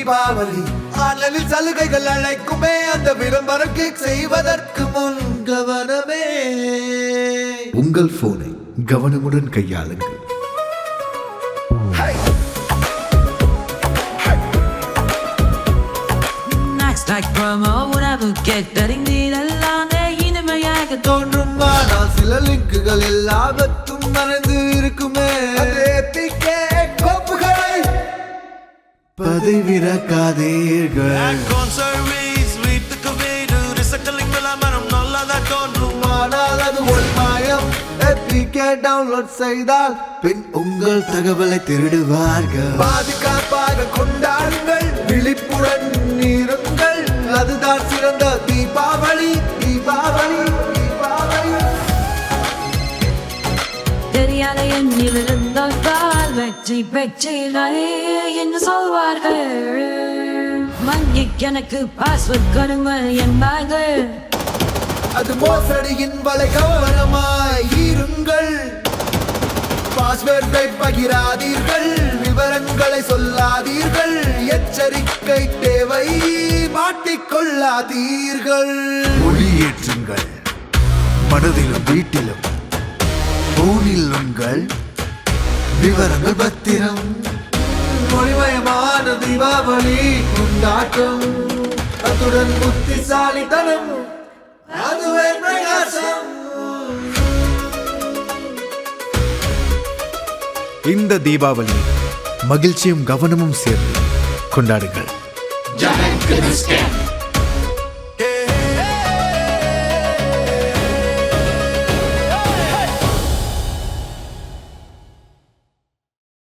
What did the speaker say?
தீபாவளி ஆன்லைனில் சலுகைகள் அழைக்குமே அந்த விளம்பரம் கிளிக் செய்வதற்கு முன் கவனமே. உங்கள் போனை கவனமுடன் கையாளுங்கள். Like promo, whatever get betting நீலல்லானே இனிமையாக தோன்றும். ஆனால் சில லிங்குகள் எல்லாவற்றும் மறைந்து இருக்குமே. கோப்புகளை பதிவிறக்காதீர்கள். ஆனால் அது ஒரு மாயம். டவுன்லோட் செய்தால் பின் உங்கள் தகவலை திருடுவார்கள். பாதுகாப்பாக கொண்டாடுங்கள், விழிப்புடன் இருங்கள். அதுதான் சிறந்த தீபாவளி. தீபாவளி தீபாவளி. தெரியாத எண்ணில் இருந்தால் வெற்றி வெற்றினாலே என்ன சொல்வார்கள்? வங்கிக்கு எனக்கு பாஸ்வேர்ட் கொடுங்கள் என்பார்கள். அது மோசடியின் வலை. கவனமாய் இருங்கள். பாஸ்வேர்டை பகிராதீர்கள், விவரங்களை சொல்லாதீர்கள். எச்சரிக்கை தேவை, மாட்டிக்கொள்ளாதீர்கள். ஒளியேற்றுங்கள் மனதிலும் வீட்டிலும். போனில் உங்கள் விவரங்கள் பத்திரம். மொழிமயமான தீபாவளி கொண்டாட்டம், அத்துடன் புத்திசாலித்தனம், அதுவே பிரகாசம். இந்த தீபாவளி மகிழ்ச்சியும் கவனமும் சேர்ந்து கொண்டாடுங்கள்.